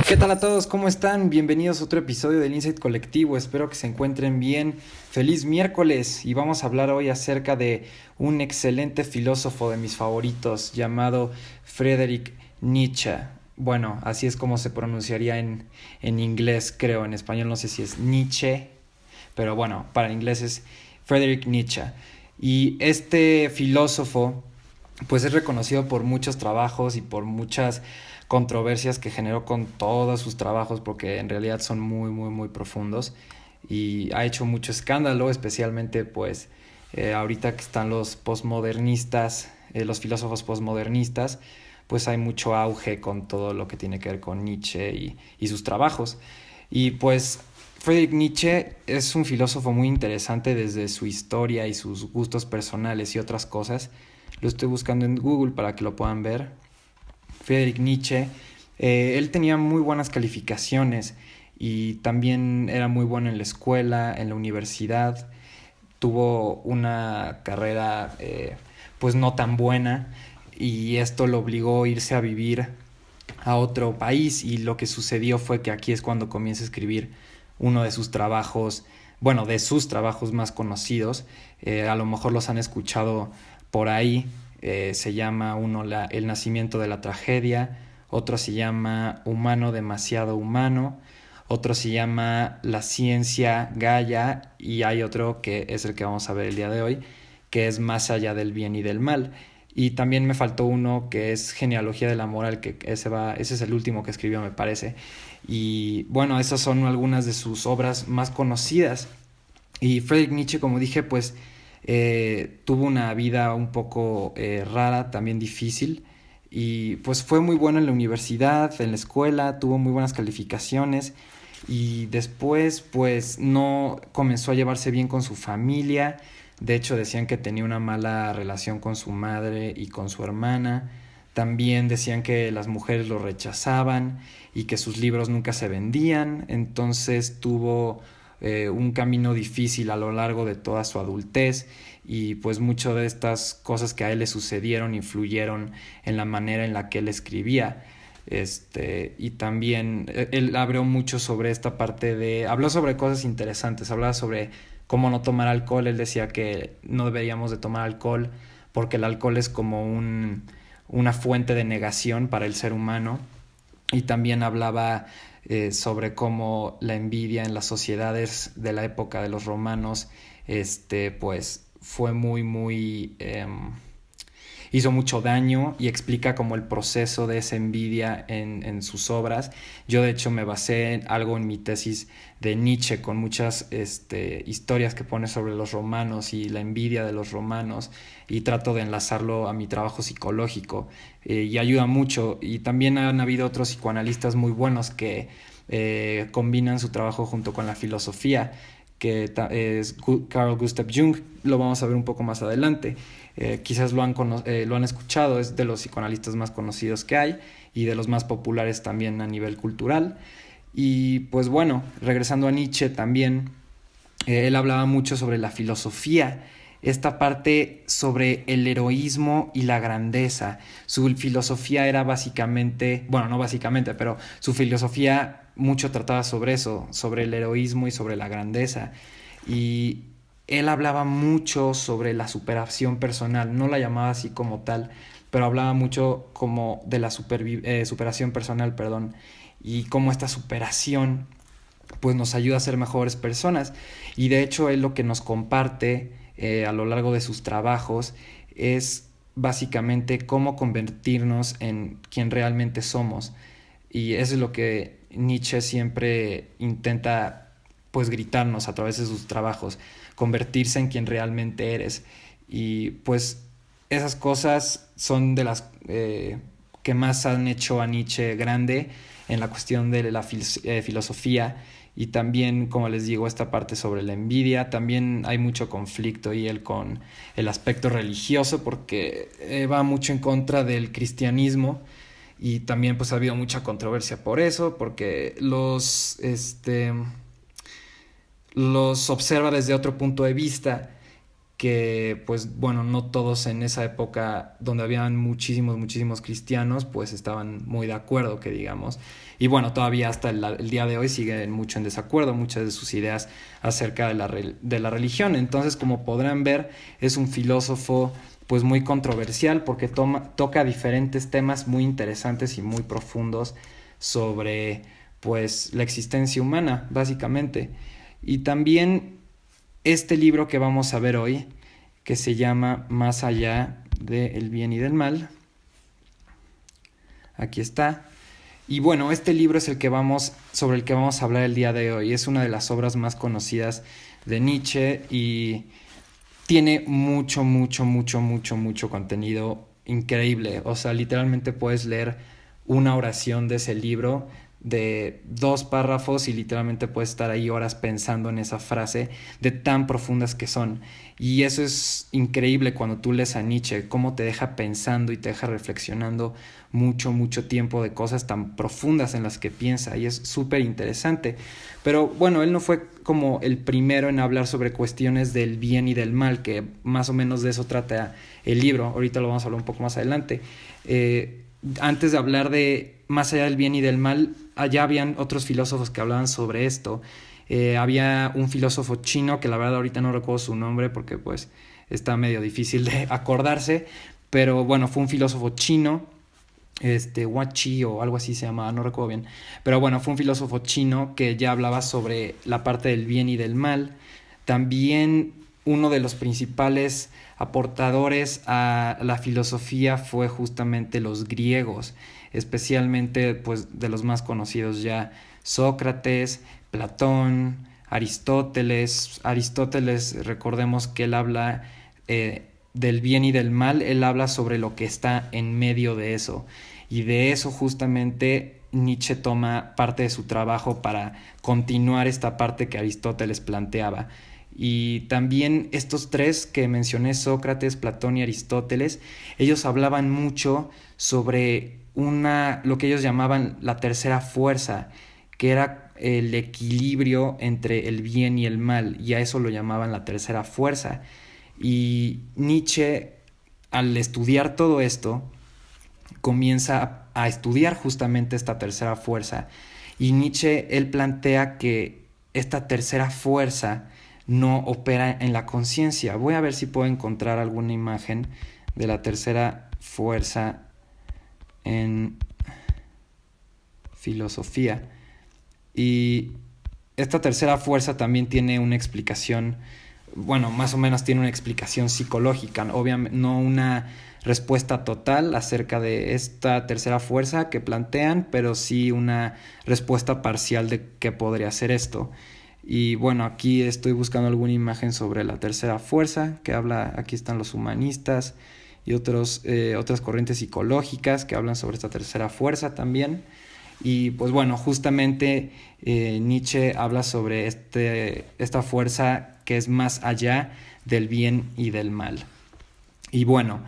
¿Qué tal a todos? ¿Cómo están? Bienvenidos a otro episodio del Insight Colectivo. Espero que se encuentren bien. Feliz miércoles y vamos a hablar hoy acerca de un excelente filósofo de mis favoritos llamado Friedrich Nietzsche. Bueno, así es como se pronunciaría en inglés, creo. En español no sé si es Nietzsche, pero bueno, para el inglés es Friedrich Nietzsche. Y este filósofo pues es reconocido por muchos trabajos y por muchas controversias que generó con todos sus trabajos, porque en realidad son muy profundos, y ha hecho mucho escándalo, especialmente pues ahorita que están los postmodernistas, los filósofos postmodernistas, pues hay mucho auge con todo lo que tiene que ver con Nietzsche y sus trabajos. Y pues Friedrich Nietzsche es un filósofo muy interesante desde su historia y sus gustos personales y otras cosas. Lo estoy buscando en Google para que lo puedan ver. Friedrich Nietzsche, él tenía muy buenas calificaciones y también era muy bueno en la escuela, en la universidad. Tuvo una carrera pues no tan buena, y esto lo obligó a irse a vivir a otro país, y lo que sucedió fue que aquí es cuando comienza a escribir uno de sus trabajos, bueno, de sus trabajos más conocidos. A lo mejor los han escuchado por ahí. Se llama uno El nacimiento de la tragedia, otro se llama Humano demasiado humano, otro se llama La ciencia Gaia, y hay otro que es el que vamos a ver el día de hoy, que es Más allá del bien y del mal. Y también me faltó uno que es Genealogía de la moral, que ese es el último que escribió, me parece. Y bueno, esas son algunas de sus obras más conocidas. Y Friedrich Nietzsche, como dije, pues tuvo una vida un poco rara, también difícil, y pues fue muy bueno en la universidad, en la escuela, tuvo muy buenas calificaciones, y después pues no comenzó a llevarse bien con su familia. De hecho, decían que tenía una mala relación con su madre y con su hermana. También decían que las mujeres lo rechazaban y que sus libros nunca se vendían. Entonces tuvo un camino difícil a lo largo de toda su adultez, y pues muchas de estas cosas que a él le sucedieron influyeron en la manera en la que él escribía. Y también él habló mucho sobre esta parte habló sobre cosas interesantes, hablaba sobre cómo no tomar alcohol. Él decía que no deberíamos de tomar alcohol porque el alcohol es como una fuente de negación para el ser humano. Y también hablaba sobre cómo la envidia en las sociedades de la época de los romanos, pues fue hizo mucho daño, y explica como el proceso de esa envidia en sus obras. Yo de hecho me basé en algo en mi tesis de Nietzsche, con muchas historias que pone sobre los romanos y la envidia de los romanos, y trato de enlazarlo a mi trabajo psicológico, y ayuda mucho. Y también han habido otros psicoanalistas muy buenos que combinan su trabajo junto con la filosofía, que es Carl Gustav Jung. Lo vamos a ver un poco más adelante. Quizás lo han escuchado, es de los psicoanalistas más conocidos que hay y de los más populares también a nivel cultural. Y pues bueno, regresando a Nietzsche también, él hablaba mucho sobre la filosofía, esta parte sobre el heroísmo y la grandeza. Su filosofía era básicamente, bueno, no básicamente, pero su filosofía mucho trataba sobre eso, sobre el heroísmo y sobre la grandeza. Y él hablaba mucho sobre la superación personal, no la llamaba así como tal, pero hablaba mucho como de la superación personal, perdón, y cómo esta superación pues nos ayuda a ser mejores personas. Y de hecho él lo que nos comparte a lo largo de sus trabajos es básicamente cómo convertirnos en quien realmente somos. Y eso es lo que Nietzsche siempre intenta pues gritarnos a través de sus trabajos, convertirse en quien realmente eres. Y pues esas cosas son de las que más han hecho a Nietzsche grande en la cuestión de la filosofía. Y también, como les digo, esta parte sobre la envidia. También hay mucho conflicto y él con el aspecto religioso, porque va mucho en contra del cristianismo, y también pues ha habido mucha controversia por eso, porque los observa desde otro punto de vista. que pues bueno, no todos en esa época donde habían muchísimos cristianos pues estaban muy de acuerdo, que digamos. Y bueno, todavía hasta el día de hoy siguen mucho en desacuerdo muchas de sus ideas acerca de la religión. Entonces, como podrán ver, es un filósofo pues muy controversial porque toca diferentes temas muy interesantes y muy profundos sobre pues la existencia humana, básicamente. Y también este libro que vamos a ver hoy, que se llama Más allá del bien y del mal. Aquí está. Y bueno, este libro es sobre el que vamos a hablar el día de hoy. Es una de las obras más conocidas de Nietzsche y tiene mucho contenido increíble. O sea, literalmente puedes leer una oración de ese libro de 2 párrafos y literalmente puedes estar ahí horas pensando en esa frase de tan profundas que son. Y eso es increíble cuando tú lees a Nietzsche, cómo te deja pensando y te deja reflexionando mucho tiempo de cosas tan profundas en las que piensa, y es súper interesante. Pero bueno, él no fue como el primero en hablar sobre cuestiones del bien y del mal, que más o menos de eso trata el libro. Ahorita lo vamos a hablar un poco más adelante. Antes de hablar de Más allá del bien y del mal, allá habían otros filósofos que hablaban sobre esto. Había un filósofo chino, que la verdad ahorita no recuerdo su nombre porque pues está medio difícil de acordarse, pero bueno, fue un filósofo chino, Huachi o algo así se llamaba, no recuerdo bien, pero bueno, fue un filósofo chino que ya hablaba sobre la parte del bien y del mal. También uno de los principales aportadores a la filosofía fue justamente los griegos, especialmente pues de los más conocidos ya, Sócrates, Platón, Aristóteles. Aristóteles, recordemos que él habla del bien y del mal, él habla sobre lo que está en medio de eso, y de eso justamente Nietzsche toma parte de su trabajo para continuar esta parte que Aristóteles planteaba. Y también estos tres que mencioné, Sócrates, Platón y Aristóteles, ellos hablaban mucho sobre lo que ellos llamaban la tercera fuerza, que era el equilibrio entre el bien y el mal, y a eso lo llamaban la tercera fuerza. Y Nietzsche, al estudiar todo esto, comienza a estudiar justamente esta tercera fuerza. Y Nietzsche, él plantea que esta tercera fuerza no opera en la conciencia. Voy a ver si puedo encontrar alguna imagen de la tercera fuerza en filosofía. Y esta tercera fuerza también tiene una explicación, bueno, más o menos tiene una explicación psicológica, obviamente no una respuesta total acerca de esta tercera fuerza que plantean, pero sí una respuesta parcial de qué podría ser esto. Y bueno, aquí estoy buscando alguna imagen sobre la tercera fuerza que habla, aquí están los humanistas y otras corrientes psicológicas que hablan sobre esta tercera fuerza también. Y pues bueno, justamente Nietzsche habla sobre esta fuerza que es más allá del bien y del mal. Y bueno,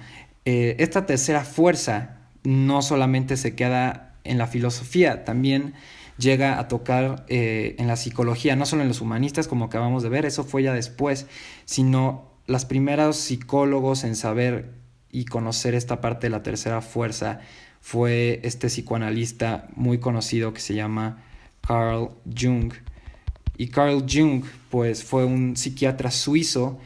esta tercera fuerza no solamente se queda en la filosofía, también llega a tocar en la psicología, no solo en los humanistas como acabamos de ver, eso fue ya después, sino los primeros psicólogos en saber y conocer esta parte de la tercera fuerza fue este psicoanalista muy conocido que se llama Carl Jung. Y Carl Jung pues fue un psiquiatra suizo,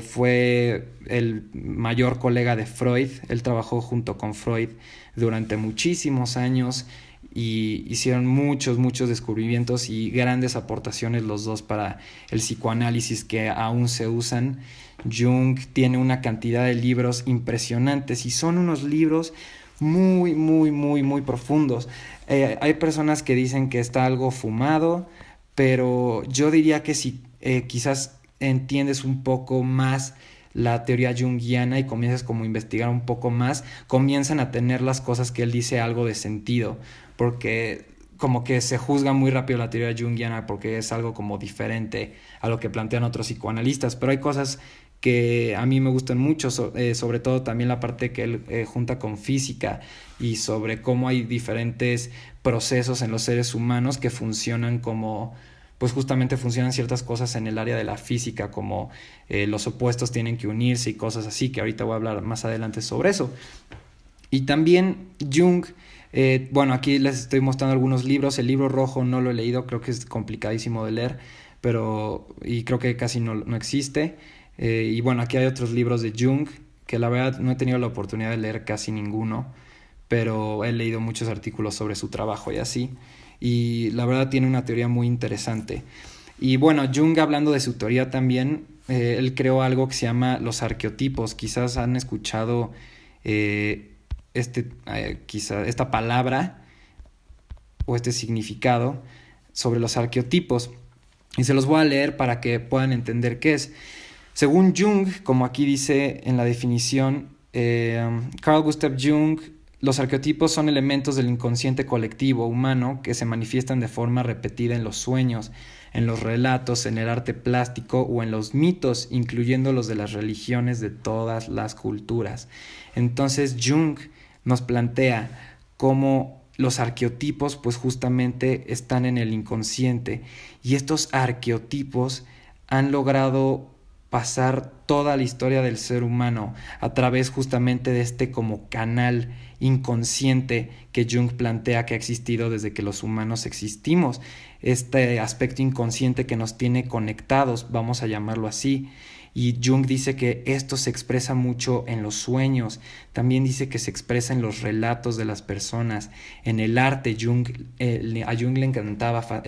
fue el mayor colega de Freud, él trabajó junto con Freud durante muchísimos años y hicieron muchos descubrimientos y grandes aportaciones los dos para el psicoanálisis que aún se usan. Jung tiene una cantidad de libros impresionantes y son unos libros muy profundos. Hay personas que dicen que está algo fumado, pero yo diría que si quizás entiendes un poco más la teoría junguiana y comienzas como a investigar un poco más, comienzan a tener las cosas que él dice algo de sentido, porque como que se juzga muy rápido la teoría junguiana porque es algo como diferente a lo que plantean otros psicoanalistas, pero hay cosas que a mí me gustan mucho, sobre todo también la parte que él junta con física y sobre cómo hay diferentes procesos en los seres humanos que funcionan como pues justamente funcionan ciertas cosas en el área de la física, como los opuestos tienen que unirse y cosas así, que ahorita voy a hablar más adelante sobre eso. Y también Jung, bueno, aquí les estoy mostrando algunos libros. El libro rojo no lo he leído, creo que es complicadísimo de leer, y creo que casi no existe. Y bueno, aquí hay otros libros de Jung, que la verdad no he tenido la oportunidad de leer casi ninguno, pero he leído muchos artículos sobre su trabajo y así. Y la verdad tiene una teoría muy interesante. Y bueno, Jung, hablando de su teoría también, él creó algo que se llama los arqueotipos. Quizás han escuchado esta palabra o este significado sobre los arqueotipos. Y se los voy a leer para que puedan entender qué es. Según Jung, como aquí dice en la definición, Carl Gustav Jung, los arqueotipos son elementos del inconsciente colectivo humano que se manifiestan de forma repetida en los sueños, en los relatos, en el arte plástico o en los mitos, incluyendo los de las religiones de todas las culturas. Entonces Jung nos plantea cómo los arqueotipos pues justamente están en el inconsciente, y estos arqueotipos han logrado pasar toda la historia del ser humano a través justamente de este como canal inconsciente que Jung plantea que ha existido desde que los humanos existimos, este aspecto inconsciente que nos tiene conectados, vamos a llamarlo así. Y Jung dice que esto se expresa mucho en los sueños, también dice que se expresa en los relatos de las personas, en el arte. A Jung le encantaba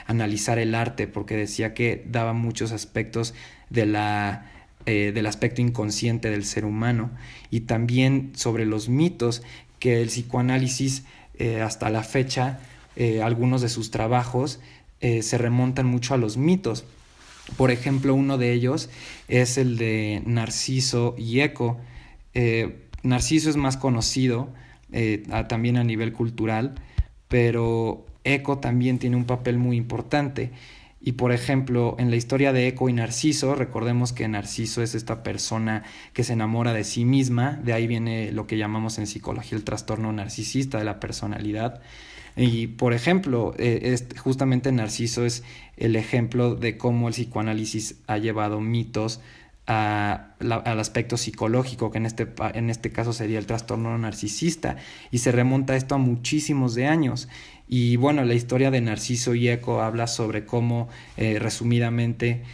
analizar el arte porque decía que daba muchos aspectos del aspecto inconsciente del ser humano, y también sobre los mitos, que el psicoanálisis hasta la fecha, algunos de sus trabajos se remontan mucho a los mitos. Por ejemplo, uno de ellos es el de Narciso y Eco. Narciso es más conocido también a nivel cultural, pero Eco también tiene un papel muy importante. Y por ejemplo, en la historia de Eco y Narciso, recordemos que Narciso es esta persona que se enamora de sí misma, de ahí viene lo que llamamos en psicología el trastorno narcisista de la personalidad. Y por ejemplo, justamente Narciso es el ejemplo de cómo el psicoanálisis ha llevado mitos al aspecto psicológico, que en este caso sería el trastorno narcisista, y se remonta esto a muchísimos de años. Y bueno, la historia de Narciso y Eco habla sobre cómo, resumidamente,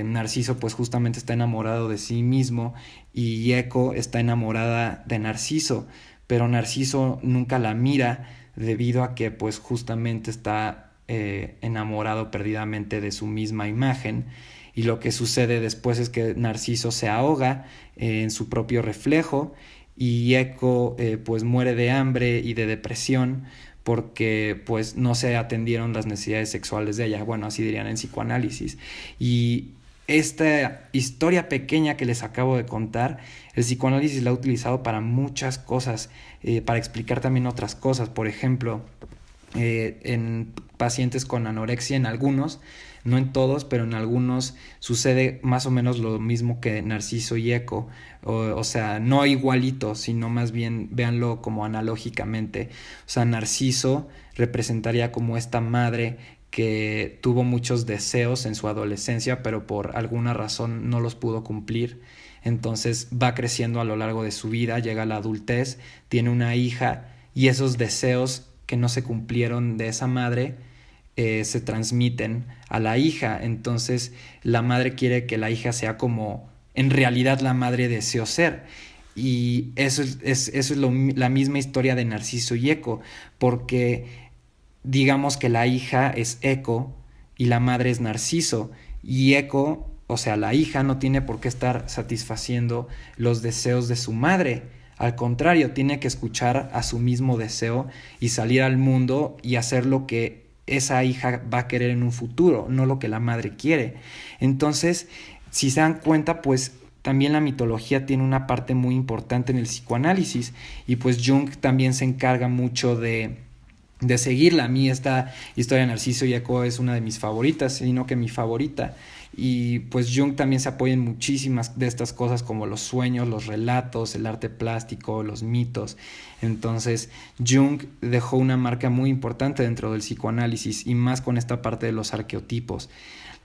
Narciso pues justamente está enamorado de sí mismo y Eco está enamorada de Narciso, pero Narciso nunca la mira debido a que pues justamente está enamorado perdidamente de su misma imagen. Y lo que sucede después es que Narciso se ahoga en su propio reflejo, y Eco pues muere de hambre y de depresión porque pues no se atendieron las necesidades sexuales de ella. Bueno, así dirían en psicoanálisis. Y esta historia pequeña que les acabo de contar, el psicoanálisis la ha utilizado para muchas cosas, para explicar también otras cosas. Por ejemplo, en pacientes con anorexia, en algunos, no en todos, pero en algunos sucede más o menos lo mismo que Narciso y Eco, o sea, no igualito, sino más bien véanlo como analógicamente. O sea, Narciso representaría como esta madre que tuvo muchos deseos en su adolescencia, pero por alguna razón no los pudo cumplir. Entonces va creciendo a lo largo de su vida, llega a la adultez, tiene una hija, y esos deseos que no se cumplieron de esa madre se transmiten a la hija. Entonces la madre quiere que la hija sea como en realidad la madre deseó ser. Y eso es la misma historia de Narciso y Eco, porque digamos que la hija es Eco y la madre es Narciso, y Eco, o sea, la hija no tiene por qué estar satisfaciendo los deseos de su madre. Al contrario, tiene que escuchar a su mismo deseo y salir al mundo y hacer lo que esa hija va a querer en un futuro, no lo que la madre quiere. Entonces, si se dan cuenta, pues también la mitología tiene una parte muy importante en el psicoanálisis, y pues Jung también se encarga mucho de seguirla. A mí esta historia de Narciso y Eco es una de mis favoritas, sino que mi favorita. Y pues Jung también se apoya en muchísimas de estas cosas como los sueños, los relatos, el arte plástico, los mitos. Entonces Jung dejó una marca muy importante dentro del psicoanálisis y más con esta parte de los arqueotipos.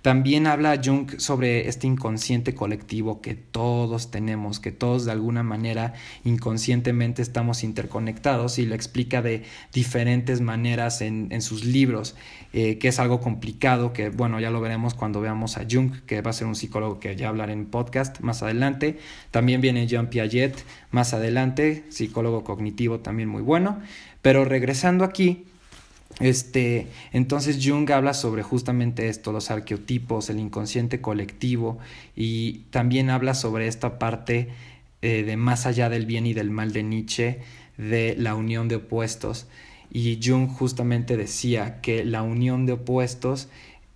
También habla Jung sobre este inconsciente colectivo que todos tenemos, que todos de alguna manera inconscientemente estamos interconectados, y lo explica de diferentes maneras en sus libros, que es algo complicado, que bueno, ya lo veremos cuando veamos a Jung, que va a ser un psicólogo que ya hablaré en podcast más adelante. También viene Jean Piaget más adelante, psicólogo cognitivo también muy bueno. Pero regresando aquí, entonces Jung habla sobre justamente esto, los arqueotipos, el inconsciente colectivo, y también habla sobre esta parte de más allá del bien y del mal de Nietzsche, de la unión de opuestos. Y Jung justamente decía que la unión de opuestos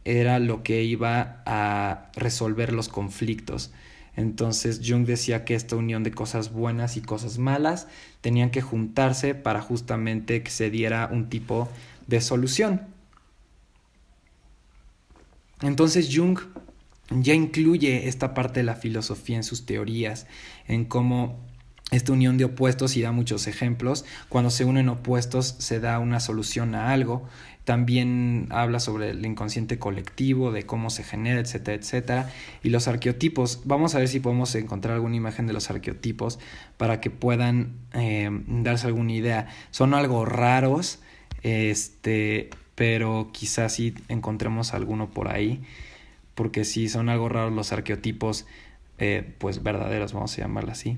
era lo que iba a resolver los conflictos. Entonces Jung decía que esta unión de cosas buenas y cosas malas tenían que juntarse para justamente que se diera un tipo de solución. Entonces Jung ya incluye esta parte de la filosofía en sus teorías, en cómo esta unión de opuestos, y da muchos ejemplos. Cuando se unen opuestos se da una solución a algo. También habla sobre el inconsciente colectivo, de cómo se genera, etcétera, etcétera. Y los arqueotipos, vamos a ver si podemos encontrar alguna imagen de los arqueotipos para que puedan darse alguna idea. Son algo raros, pero quizás sí encontremos alguno por ahí, porque sí son algo raros los arqueotipos, pues verdaderos, vamos a llamarlo así.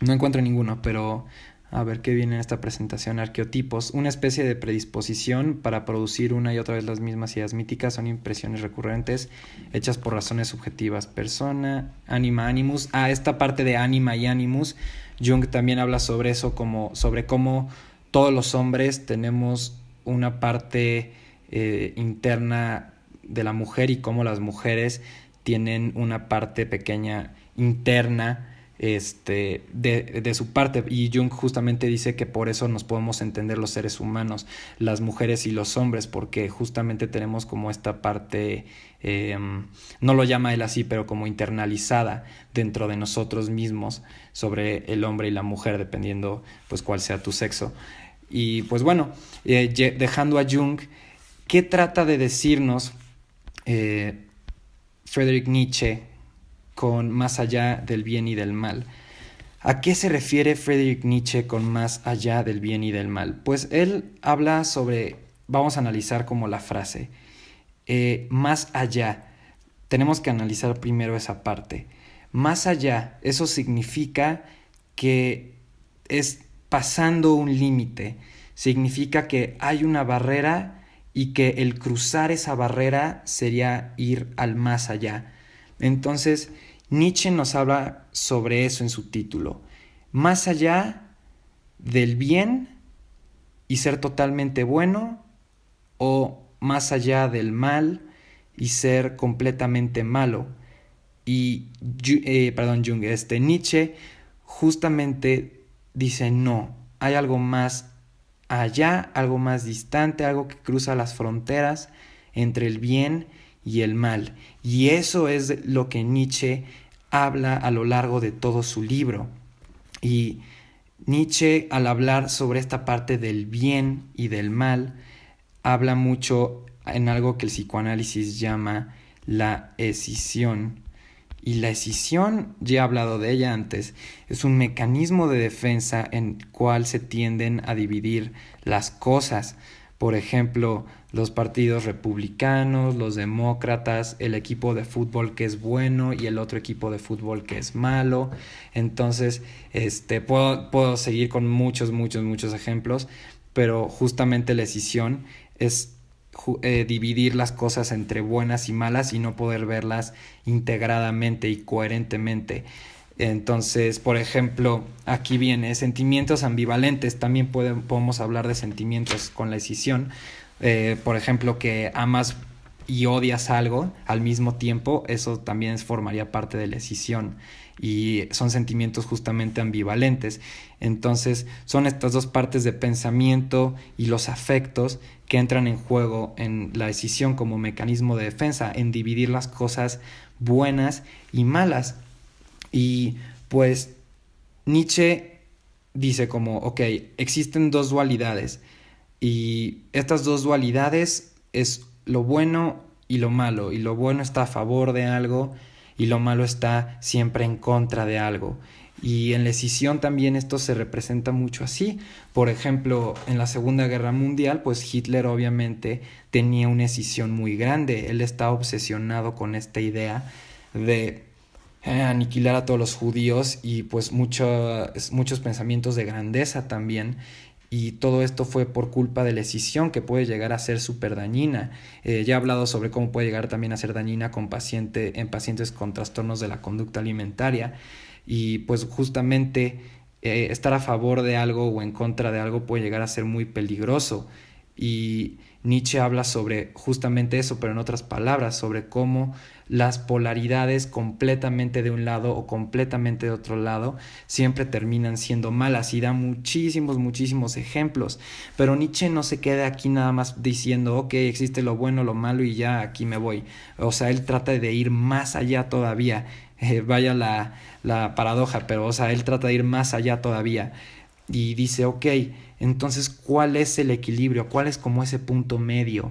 No encuentro ninguno, pero a ver qué viene en esta presentación. Arqueotipos: una especie de predisposición para producir una y otra vez las mismas ideas míticas, son impresiones recurrentes hechas por razones subjetivas. Persona, anima, animus. Esta parte de anima y animus, Jung también habla sobre eso, como sobre cómo todos los hombres tenemos una parte interna de la mujer, y cómo las mujeres tienen una parte pequeña interna de su parte. Y Jung justamente dice que por eso nos podemos entender los seres humanos, las mujeres y los hombres, porque justamente tenemos como esta parte, no lo llama él así, pero como internalizada dentro de nosotros mismos, sobre el hombre y la mujer, dependiendo pues cuál sea tu sexo. Y pues bueno, dejando a Jung, ¿qué trata de decirnos Friedrich Nietzsche con más allá del bien y del mal? ¿A qué se refiere Friedrich Nietzsche con más allá del bien y del mal? Pues él habla sobre, vamos a analizar como la frase, más allá. Tenemos que analizar primero esa parte. Más allá, eso significa que es pasando un límite, significa que hay una barrera y que el cruzar esa barrera sería ir al más allá. Entonces Nietzsche nos habla sobre eso en su título: más allá del bien y ser totalmente bueno, o más allá del mal y ser completamente malo. Y Jung, Nietzsche justamente dice: no, hay algo más allá, algo más distante, algo que cruza las fronteras entre el bien y el mal. Y eso es lo que Nietzsche habla a lo largo de todo su libro. Y Nietzsche, al hablar sobre esta parte del bien y del mal, habla mucho en algo que el psicoanálisis llama la escisión. Y la escisión, ya he hablado de ella antes, es un mecanismo de defensa en el cual se tienden a dividir las cosas. Por ejemplo, los partidos republicanos, los demócratas, el equipo de fútbol que es bueno y el otro equipo de fútbol que es malo. Entonces, puedo seguir con muchos ejemplos, pero justamente la escisión es dividir las cosas entre buenas y malas y no poder verlas integradamente y coherentemente. Entonces, por ejemplo, aquí viene sentimientos ambivalentes. También podemos hablar de sentimientos con la escisión. Por ejemplo, que amas y odias algo al mismo tiempo, eso también formaría parte de la escisión y son sentimientos justamente ambivalentes. Entonces son estas dos partes de pensamiento y los afectos que entran en juego en la escisión como mecanismo de defensa, en dividir las cosas buenas y malas. Y pues Nietzsche dice como, ok, existen dos dualidades y estas dos dualidades es lo bueno y lo bueno está a favor de algo y lo malo está siempre en contra de algo. Y en la escisión también esto se representa mucho así. Por ejemplo, en la Segunda Guerra Mundial, pues Hitler obviamente tenía una escisión muy grande. Él estaba obsesionado con esta idea de aniquilar a todos los judíos y pues muchos pensamientos de grandeza también. Y todo esto fue por culpa de la escisión que puede llegar a ser súper dañina. Ya he hablado sobre cómo puede llegar también a ser dañina en pacientes con trastornos de la conducta alimentaria. Y pues justamente estar a favor de algo o en contra de algo puede llegar a ser muy peligroso. Y Nietzsche habla sobre justamente eso, pero en otras palabras, sobre cómo las polaridades completamente de un lado o completamente de otro lado siempre terminan siendo malas y da muchísimos ejemplos. Pero Nietzsche no se queda aquí nada más diciendo, ok, existe lo bueno, lo malo y ya aquí me voy. O sea, él trata de ir más allá todavía. Vaya la paradoja, pero o sea, él trata de ir más allá todavía y dice, ok, entonces, ¿cuál es el equilibrio? ¿Cuál es como ese punto medio?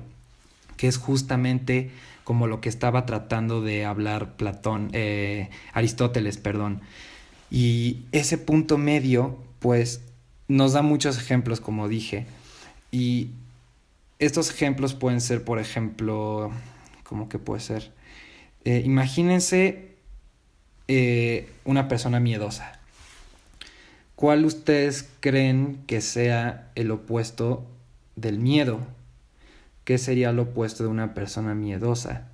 Que es justamente como lo que estaba tratando de hablar Aristóteles, perdón. Y ese punto medio, pues, nos da muchos ejemplos, como dije. Y estos ejemplos pueden ser, por ejemplo, ¿cómo que puede ser? Imagínense una persona miedosa. ¿Cuál ustedes creen que sea el opuesto del miedo? ¿Qué sería el opuesto de una persona miedosa?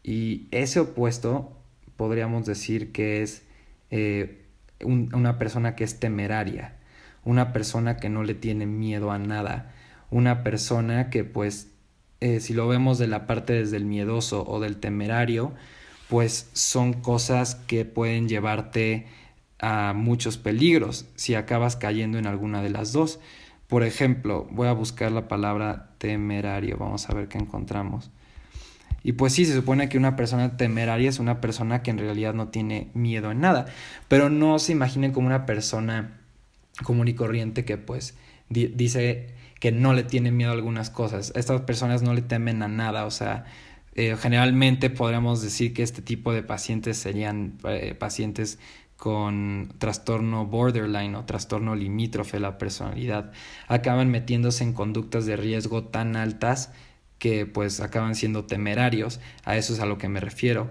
Y ese opuesto podríamos decir que es una persona que es temeraria, una persona que no le tiene miedo a nada, una persona que pues si lo vemos de la parte desde el miedoso o del temerario, pues son cosas que pueden llevarte a muchos peligros si acabas cayendo en alguna de las dos. Por ejemplo, voy a buscar la palabra temerario, vamos a ver qué encontramos. Y pues sí, se supone que una persona temeraria es una persona que en realidad no tiene miedo en nada, pero no se imaginen como una persona común y corriente que pues dice que no le tiene miedo a algunas cosas. Estas personas no le temen a nada, o sea, generalmente podríamos decir que este tipo de pacientes serían pacientes con trastorno borderline o trastorno limítrofe de la personalidad. Acaban metiéndose en conductas de riesgo tan altas que pues acaban siendo temerarios. A eso es a lo que me refiero.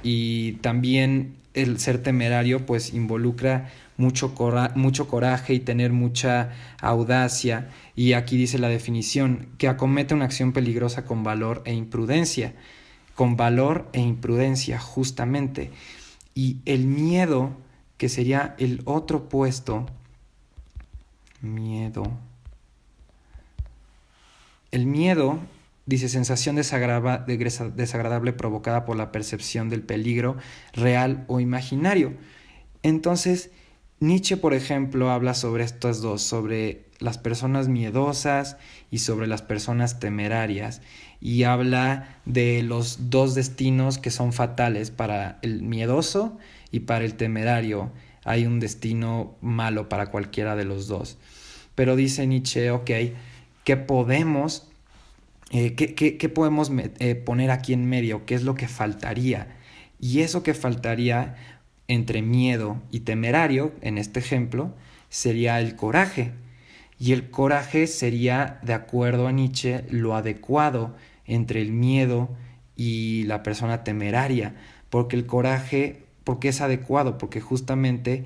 Y también el ser temerario pues involucra mucho coraje y tener mucha audacia. Y aquí dice la definición, que acomete una acción peligrosa con valor e imprudencia. Con valor e imprudencia, justamente. Y el miedo, que sería el otro opuesto, miedo. El miedo, dice, sensación desagradable provocada por la percepción del peligro real o imaginario. Entonces, Nietzsche, por ejemplo, habla sobre estas dos, sobre las personas miedosas y sobre las personas temerarias, y habla de los dos destinos que son fatales para el miedoso y para el temerario. Hay un destino malo para cualquiera de los dos. Pero dice Nietzsche, ok, ¿qué podemos poner aquí en medio? ¿Qué es lo que faltaría? Y eso que faltaría entre miedo y temerario, en este ejemplo, sería el coraje. Y el coraje sería, de acuerdo a Nietzsche, lo adecuado entre el miedo y la persona temeraria. Porque el coraje, porque es adecuado, porque justamente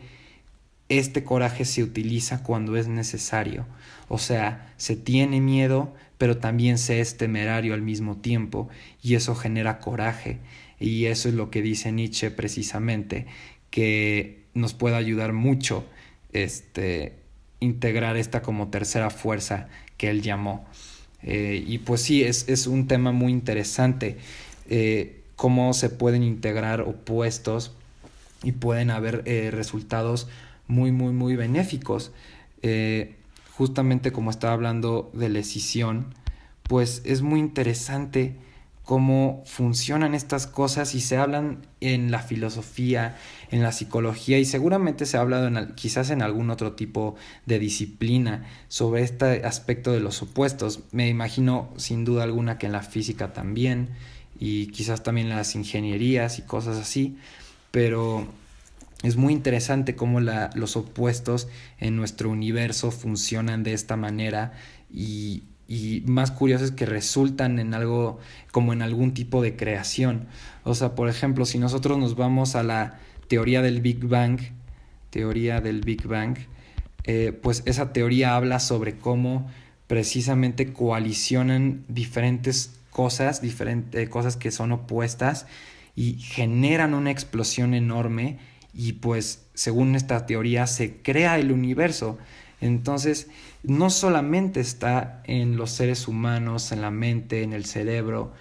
este coraje se utiliza cuando es necesario. O sea, se tiene miedo, pero también se es temerario al mismo tiempo, y eso genera coraje. Y eso es lo que dice Nietzsche precisamente, que nos puede ayudar mucho integrar esta como tercera fuerza que él llamó. Y pues sí, es un tema muy interesante, cómo se pueden integrar opuestos y pueden haber resultados muy, muy, muy benéficos. Justamente como estaba hablando de la escisión, pues es muy interesante cómo funcionan estas cosas y se hablan en la filosofía, en la psicología y seguramente se ha hablado quizás en algún otro tipo de disciplina sobre este aspecto de los opuestos. Me imagino sin duda alguna que en la física también y quizás también en las ingenierías y cosas así, pero es muy interesante cómo los opuestos en nuestro universo funcionan de esta manera y más curioso es que resultan en algo como en algún tipo de creación. O sea, por ejemplo, si nosotros nos vamos a la teoría del Big Bang, pues esa teoría habla sobre cómo precisamente coalicionan diferentes cosas que son opuestas y generan una explosión enorme y pues según esta teoría se crea el universo. Entonces no solamente está en los seres humanos, en la mente, en el cerebro,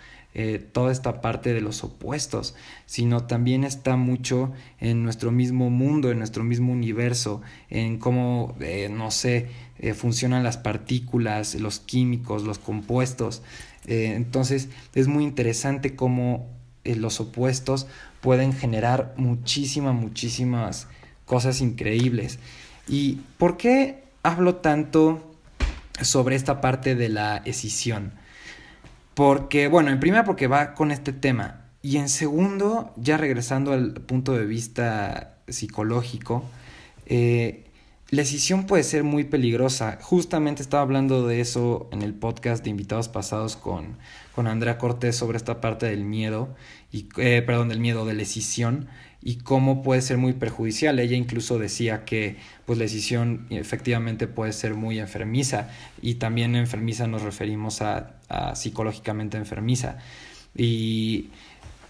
toda esta parte de los opuestos, sino también está mucho en nuestro mismo mundo, en nuestro mismo universo, en cómo, no sé, funcionan las partículas, los químicos, los compuestos. Entonces es muy interesante cómo los opuestos pueden generar muchísimas cosas increíbles. ¿Y por qué hablo tanto sobre esta parte de la escisión? Porque, bueno, en primera porque va con este tema. Y en segundo, ya regresando al punto de vista psicológico, eh, la escisión puede ser muy peligrosa. Justamente estaba hablando de eso en el podcast de invitados pasados con Andrea Cortés sobre esta parte del miedo, del miedo, de la escisión y cómo puede ser muy perjudicial. Ella incluso decía que pues la escisión efectivamente puede ser muy enfermiza y también enfermiza nos referimos a psicológicamente enfermiza. Y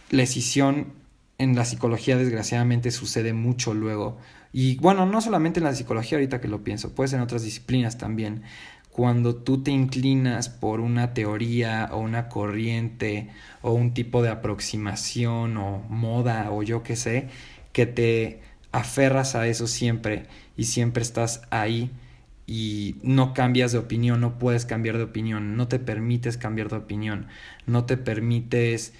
la escisión en la psicología desgraciadamente sucede mucho luego. Y bueno, no solamente en la psicología ahorita que lo pienso, puede ser en otras disciplinas también. Cuando tú te inclinas por una teoría o una corriente o un tipo de aproximación o moda o yo qué sé, que te aferras a eso siempre y siempre estás ahí y no cambias de opinión, no puedes cambiar de opinión, no te permites cambiar de opinión, no te permites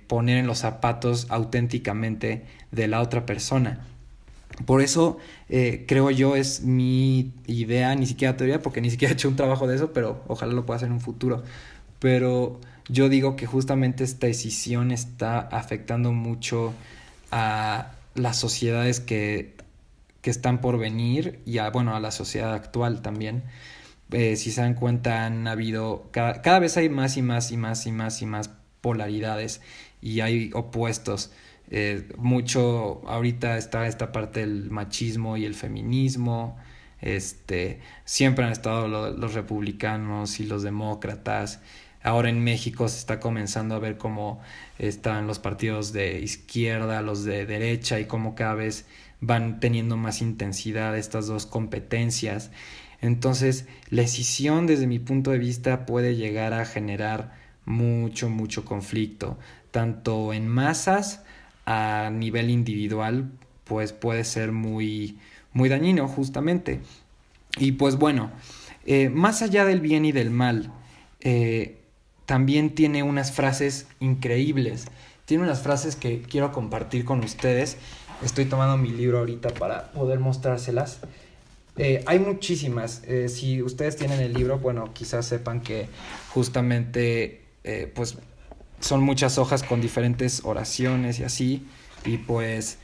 poner en los zapatos auténticamente de la otra persona. Por eso creo yo es mi idea, ni siquiera teoría, porque ni siquiera he hecho un trabajo de eso, pero ojalá lo pueda hacer en un futuro. Pero yo digo que justamente esta decisión está afectando mucho a las sociedades que están por venir y bueno, a la sociedad actual también. Si se dan cuenta han habido, cada vez hay más y más y más y más y más polaridades y hay opuestos. Mucho ahorita está esta parte del machismo y el feminismo. Siempre han estado los republicanos y los demócratas. Ahora en México se está comenzando a ver cómo están los partidos de izquierda, los de derecha y cómo cada vez van teniendo más intensidad estas dos competencias. Entonces, la escisión desde mi punto de vista puede llegar a generar mucho conflicto, tanto en masas a nivel individual, pues puede ser muy dañino justamente. Y pues bueno, más allá del bien y del mal, también tiene unas frases increíbles. Tiene unas frases que quiero compartir con ustedes. Estoy tomando mi libro ahorita para poder mostrárselas. Hay muchísimas. Si ustedes tienen el libro, bueno, quizás sepan que justamente pues son muchas hojas con diferentes oraciones y así. Y pues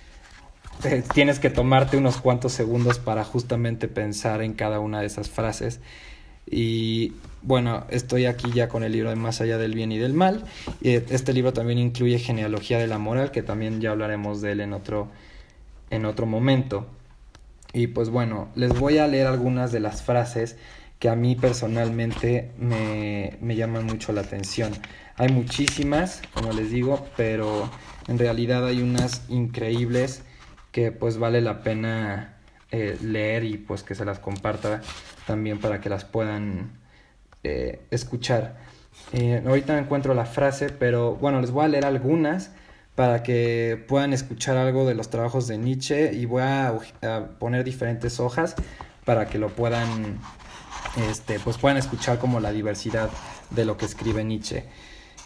tienes que tomarte unos cuantos segundos para justamente pensar en cada una de esas frases. Y bueno, estoy aquí ya con el libro de Más allá del bien y del mal. Este libro también incluye Genealogía de la moral, que también ya hablaremos de él en otro momento. Y pues bueno, les voy a leer algunas de las frases que a mí personalmente me llaman mucho la atención. Hay muchísimas, como les digo, pero en realidad hay unas increíbles que pues vale la pena leer y pues que se las comparta también para que las puedan escuchar. Ahorita no encuentro la frase, pero bueno, les voy a leer algunas para que puedan escuchar algo de los trabajos de Nietzsche, y voy a poner diferentes hojas para que lo puedan, pues puedan escuchar como la diversidad de lo que escribe Nietzsche.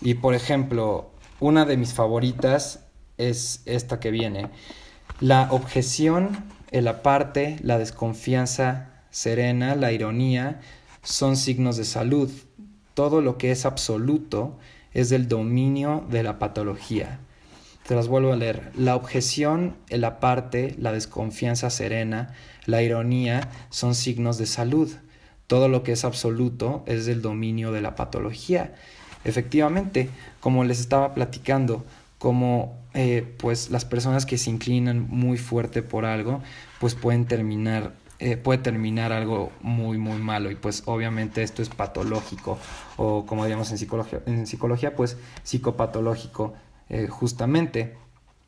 Y por ejemplo, una de mis favoritas es esta que viene: la objeción, el aparte, la desconfianza serena, la ironía son signos de salud. Todo lo que es absoluto es del dominio de la patología. Te las vuelvo a leer. La objeción, el aparte, la desconfianza serena, la ironía son signos de salud. Todo lo que es absoluto es del dominio de la patología. Efectivamente, como les estaba platicando, como pues las personas que se inclinan muy fuerte por algo, pues puede terminar algo muy muy malo, y pues obviamente esto es patológico, o como diríamos en psicología pues psicopatológico. Justamente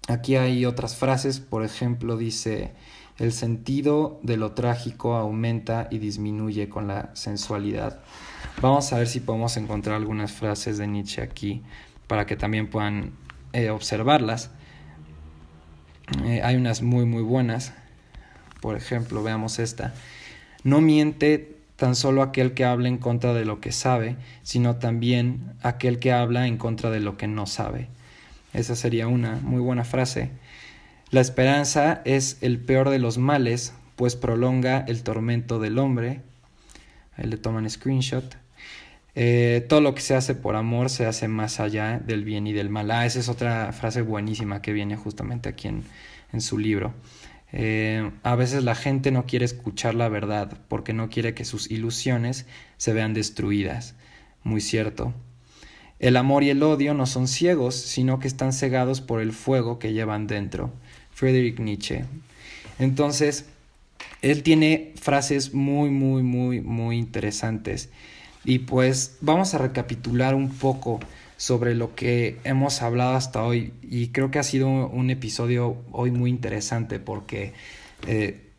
aquí hay otras frases. Por ejemplo, dice: el sentido de lo trágico aumenta y disminuye con la sensualidad. Vamos a ver si podemos encontrar algunas frases de Nietzsche aquí para que también puedan observarlas. Hay unas muy muy buenas. Por ejemplo, veamos esta: no miente tan solo aquel que habla en contra de lo que sabe, sino también aquel que habla en contra de lo que no sabe. Esa sería una muy buena frase. La esperanza es el peor de los males, pues prolonga el tormento del hombre. Ahí le toman screenshot. Todo lo que se hace por amor se hace más allá del bien y del mal. Esa es otra frase buenísima que viene justamente aquí en su libro. A veces la gente no quiere escuchar la verdad porque no quiere que sus ilusiones se vean destruidas. Muy cierto. El amor y el odio no son ciegos, sino que están cegados por el fuego que llevan dentro. Friedrich Nietzsche. Entonces, él tiene frases muy, muy, muy, muy interesantes. Y pues vamos a recapitular un poco sobre lo que hemos hablado hasta hoy. Y creo que ha sido un episodio hoy muy interesante porque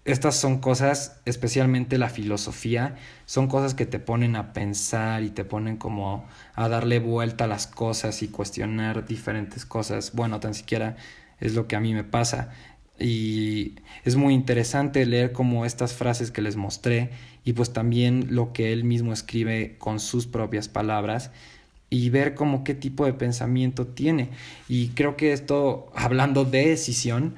estas son cosas, especialmente la filosofía, son cosas que te ponen a pensar y te ponen como a darle vuelta a las cosas y cuestionar diferentes cosas. Bueno, tan siquiera es lo que a mí me pasa. Y es muy interesante leer como estas frases que les mostré, y pues también lo que él mismo escribe con sus propias palabras, y ver como qué tipo de pensamiento tiene. Y creo que esto, hablando de decisión,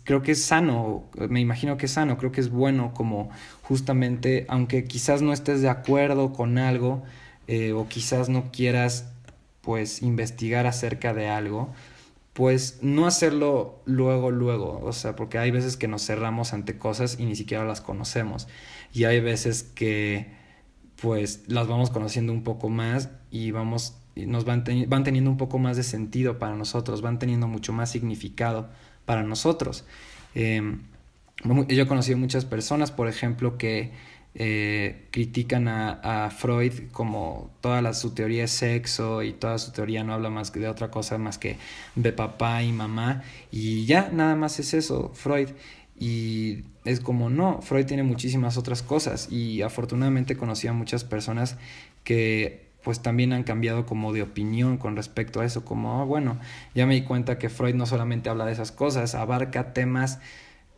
creo que es sano, me imagino que es sano, creo que es bueno como justamente, aunque quizás no estés de acuerdo con algo, o quizás no quieras pues investigar acerca de algo, pues no hacerlo luego, o sea, porque hay veces que nos cerramos ante cosas y ni siquiera las conocemos, y hay veces que pues las vamos conociendo un poco más y van teniendo un poco más de sentido para nosotros, van teniendo mucho más significado para nosotros. Yo he conocido muchas personas, por ejemplo, que critican a Freud, como su teoría es sexo y toda su teoría no habla más de otra cosa más que de papá y mamá, y ya nada más es eso, Freud. Y es como no, Freud tiene muchísimas otras cosas, y afortunadamente conocí a muchas personas que pues también han cambiado como de opinión con respecto a eso, como bueno, ya me di cuenta que Freud no solamente habla de esas cosas, abarca temas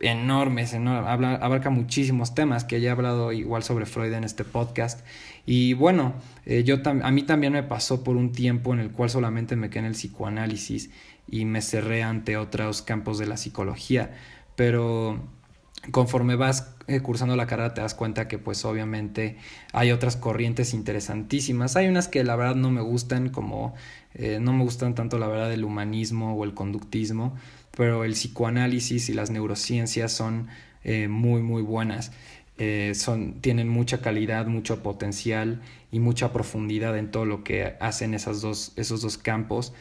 enormes, abarca muchísimos temas, que ya he hablado igual sobre Freud en este podcast. Y bueno, a mí también me pasó por un tiempo en el cual solamente me quedé en el psicoanálisis y me cerré ante otros campos de la psicología, pero conforme vas cursando la carrera te das cuenta que pues obviamente hay otras corrientes interesantísimas. Hay unas que la verdad no me gustan, como no me gustan tanto la verdad el humanismo o el conductismo, pero el psicoanálisis y las neurociencias son muy muy buenas. Tienen mucha calidad, mucho potencial y mucha profundidad en todo lo que hacen esos dos campos.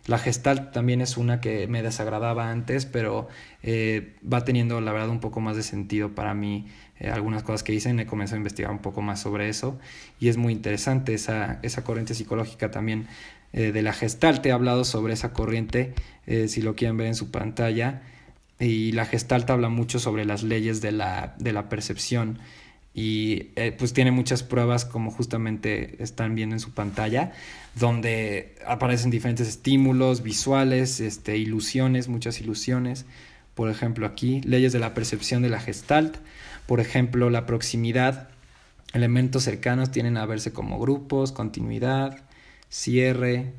La Gestalt también es una que me desagradaba antes, pero va teniendo la verdad un poco más de sentido para mí. Algunas cosas que dicen, he comenzado a investigar un poco más sobre eso, y es muy interesante esa corriente psicológica también. De la Gestalt he hablado sobre esa corriente, si lo quieren ver en su pantalla, y la Gestalt habla mucho sobre las leyes de la percepción, y pues tiene muchas pruebas como justamente están viendo en su pantalla, donde aparecen diferentes estímulos visuales, ilusiones, muchas ilusiones. Por ejemplo, aquí, leyes de la percepción de la Gestalt. Por ejemplo, la proximidad. Elementos cercanos tienden a verse como grupos, continuidad, cierre.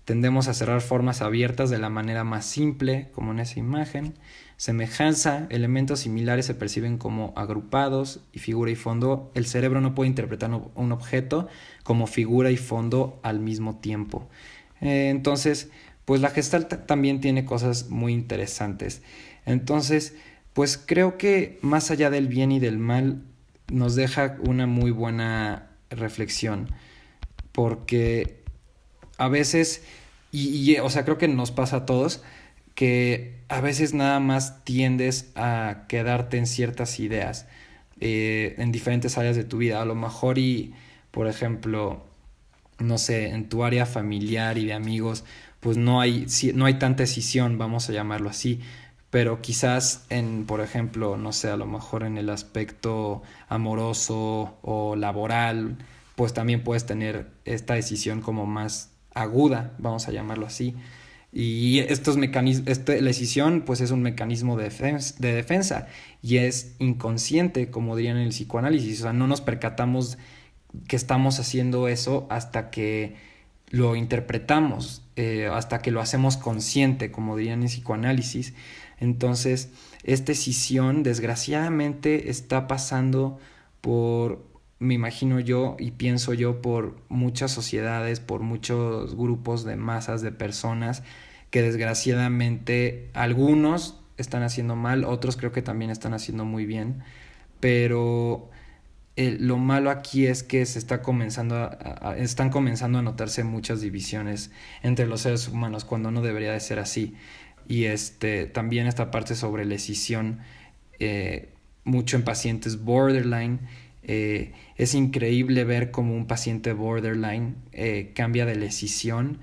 Tendemos a cerrar formas abiertas de la manera más simple, como en esa imagen. Semejanza, elementos similares se perciben como agrupados, y figura y fondo. El cerebro no puede interpretar un objeto como figura y fondo al mismo tiempo. Entonces, pues la Gestalt también tiene cosas muy interesantes. Entonces, pues creo que más allá del bien y del mal, nos deja una muy buena reflexión, porque a veces, o sea, creo que nos pasa a todos, que a veces nada más tiendes a quedarte en ciertas ideas, en diferentes áreas de tu vida. A lo mejor por ejemplo, no sé, en tu área familiar y de amigos, pues no hay tanta decisión, vamos a llamarlo así. Pero quizás por ejemplo, no sé, a lo mejor en el aspecto amoroso o laboral, pues también puedes tener esta decisión como más aguda, vamos a llamarlo así. Y estos mecanismos, la decisión pues es un mecanismo de defensa y es inconsciente, como dirían en el psicoanálisis. O sea, no nos percatamos que estamos haciendo eso hasta que lo interpretamos, hasta que lo hacemos consciente, como dirían en psicoanálisis. Entonces, esta escisión desgraciadamente está pasando me imagino yo y pienso yo, por muchas sociedades, por muchos grupos de masas de personas que desgraciadamente algunos están haciendo mal, otros creo que también están haciendo muy bien, pero lo malo aquí es que están comenzando a notarse muchas divisiones entre los seres humanos cuando no debería de ser así. Y también esta parte sobre la escisión, mucho en pacientes borderline. Es increíble ver cómo un paciente borderline cambia de la escisión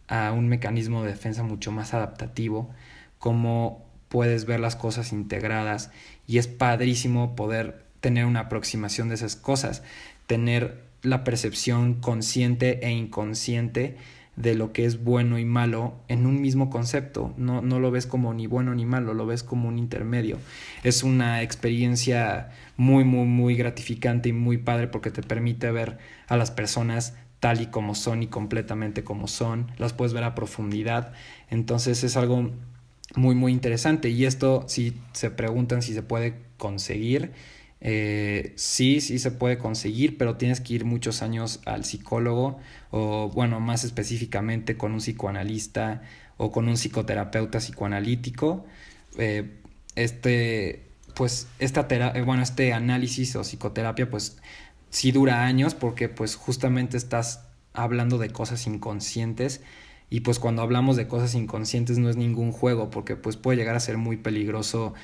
a un mecanismo de defensa mucho más adaptativo, cómo puedes ver las cosas integradas, y es padrísimo poder tener una aproximación de esas cosas, tener la percepción consciente e inconsciente de lo que es bueno y malo en un mismo concepto. No lo ves como ni bueno ni malo, lo ves como un intermedio. Es una experiencia muy, muy, muy gratificante y muy padre, porque te permite ver a las personas tal y como son y completamente como son, las puedes ver a profundidad. Entonces es algo muy, muy interesante, y esto, si se preguntan si se puede conseguir, sí se puede conseguir, pero tienes que ir muchos años al psicólogo, o bueno, más específicamente con un psicoanalista o con un psicoterapeuta psicoanalítico. Eh, este análisis o psicoterapia pues sí dura años, porque pues justamente estás hablando de cosas inconscientes, y pues cuando hablamos de cosas inconscientes no es ningún juego, porque pues puede llegar a ser muy peligroso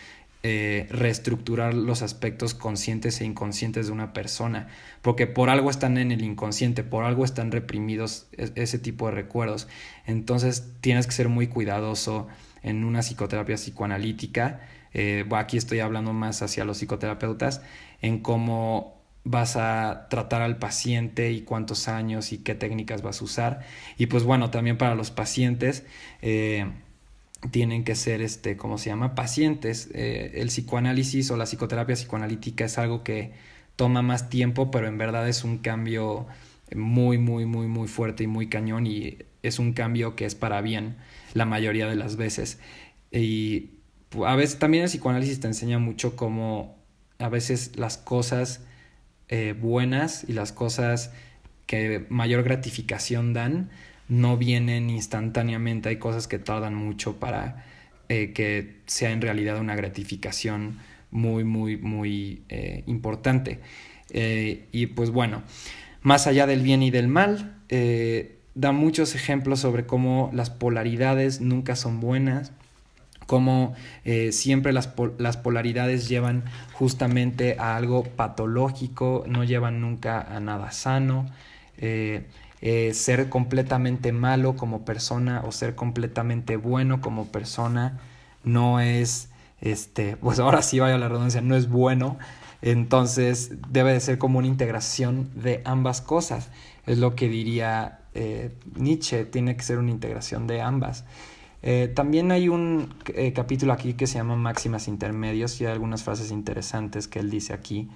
reestructurar los aspectos conscientes e inconscientes de una persona, porque por algo están en el inconsciente, por algo están reprimidos ese tipo de recuerdos. Entonces tienes que ser muy cuidadoso en una psicoterapia psicoanalítica. Aquí estoy hablando más hacia los psicoterapeutas, en cómo vas a tratar al paciente y cuántos años y qué técnicas vas a usar. Y pues bueno, también para los pacientes tienen que ser, ¿cómo se llama? Pacientes. El psicoanálisis o la psicoterapia psicoanalítica es algo que toma más tiempo, pero en verdad es un cambio muy, muy, muy, muy fuerte y muy cañón, y es un cambio que es para bien la mayoría de las veces. Y a veces también el psicoanálisis te enseña mucho cómo a veces las cosas buenas y las cosas que mayor gratificación dan no vienen instantáneamente. Hay cosas que tardan mucho para que sea en realidad una gratificación muy, muy, muy importante. Y pues bueno, más allá del bien y del mal, da muchos ejemplos sobre cómo las polaridades nunca son buenas, cómo siempre las polaridades llevan justamente a algo patológico, no llevan nunca a nada sano. Ser completamente malo como persona o ser completamente bueno como persona no es, pues ahora sí vaya la redundancia, no es bueno. Entonces debe de ser como una integración de ambas cosas. Es lo que diría Nietzsche, tiene que ser una integración de ambas. También hay un capítulo aquí que se llama Máximas Intermedios y hay algunas frases interesantes que él dice aquí.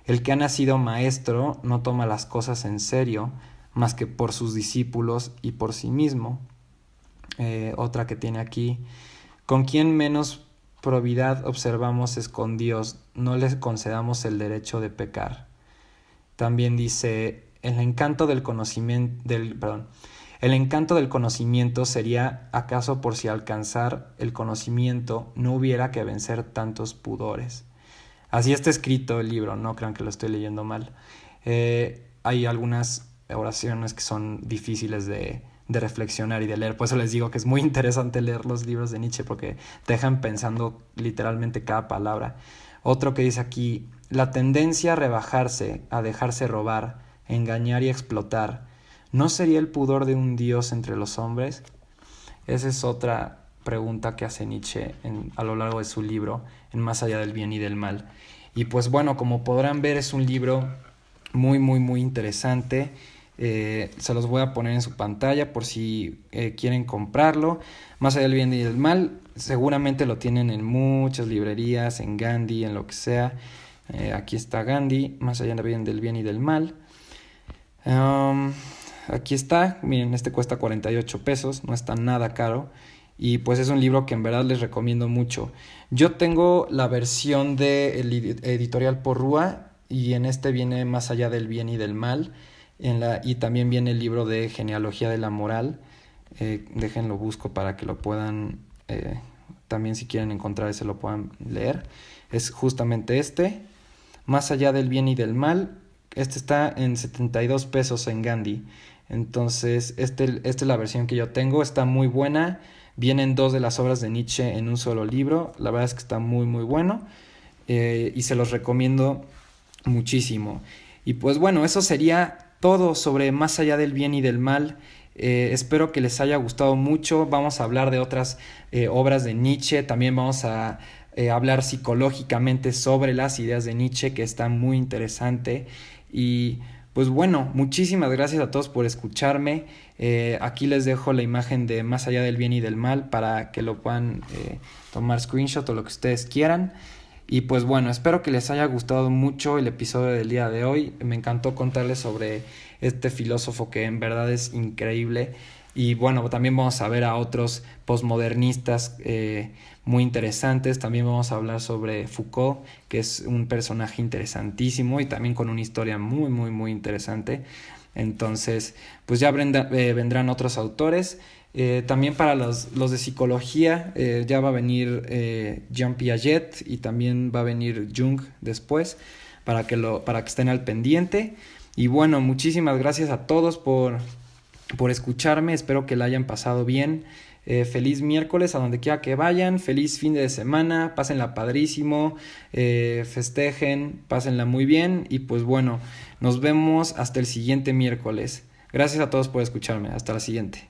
El que ha nacido maestro no toma las cosas en serio más que por sus discípulos y por sí mismo. Otra que tiene aquí. Con quien menos probidad observamos es con Dios, no les concedamos el derecho de pecar. También dice, el encanto del conocimiento sería acaso por si alcanzar el conocimiento no hubiera que vencer tantos pudores. Así está escrito el libro, no crean que lo estoy leyendo mal. Hay algunas oraciones que son difíciles de reflexionar y de leer, por eso les digo que es muy interesante leer los libros de Nietzsche porque te dejan pensando literalmente cada palabra. Otro que dice aquí, la tendencia a rebajarse, a dejarse robar, engañar y explotar, ¿no sería el pudor de un dios entre los hombres? Esa es otra pregunta que hace Nietzsche a lo largo de su libro, en Más allá del bien y del mal. Y pues bueno, como podrán ver, es un libro muy, muy, muy interesante. Se los voy a poner en su pantalla por si quieren comprarlo. Más allá del bien y del mal, seguramente lo tienen en muchas librerías, en Gandhi, en lo que sea. Aquí está Gandhi, Más allá del bien y del mal. Aquí está, miren, este cuesta 48 pesos, no está nada caro. Y pues es un libro que en verdad les recomiendo mucho. Yo tengo la versión de editorial Porrúa y en este viene Más allá del bien y del mal. Y también viene el libro de Genealogía de la Moral. Déjenlo busco para que lo puedan, también si quieren encontrar ese lo puedan leer. Es justamente este, Más allá del bien y del mal. Este está en 72 pesos en Gandhi. Entonces, esta es la versión que yo tengo. Está muy buena. Vienen 2 de las obras de Nietzsche en un solo libro. La verdad es que está muy, muy bueno. Y se los recomiendo muchísimo. Y pues bueno, eso sería todo sobre Más allá del bien y del mal. Espero que les haya gustado mucho. Vamos a hablar de otras obras de Nietzsche. También vamos a hablar psicológicamente sobre las ideas de Nietzsche, que está muy interesante. Y pues bueno, muchísimas gracias a todos por escucharme. Aquí les dejo la imagen de Más allá del bien y del mal para que lo puedan tomar screenshot o lo que ustedes quieran. Y pues bueno, espero que les haya gustado mucho el episodio del día de hoy. Me encantó contarles sobre este filósofo que en verdad es increíble. Y bueno, también vamos a ver a otros posmodernistas muy interesantes. También vamos a hablar sobre Foucault, que es un personaje interesantísimo y también con una historia muy, muy, muy interesante. Entonces, pues ya vendrán otros autores. También para los de psicología ya va a venir Jean Piaget y también va a venir Jung después para que estén al pendiente. Y bueno, muchísimas gracias a todos por escucharme. Espero que la hayan pasado bien. Feliz miércoles a donde quiera que vayan. Feliz fin de semana. Pásenla padrísimo. Festejen. Pásenla muy bien. Y pues bueno, nos vemos hasta el siguiente miércoles. Gracias a todos por escucharme. Hasta la siguiente.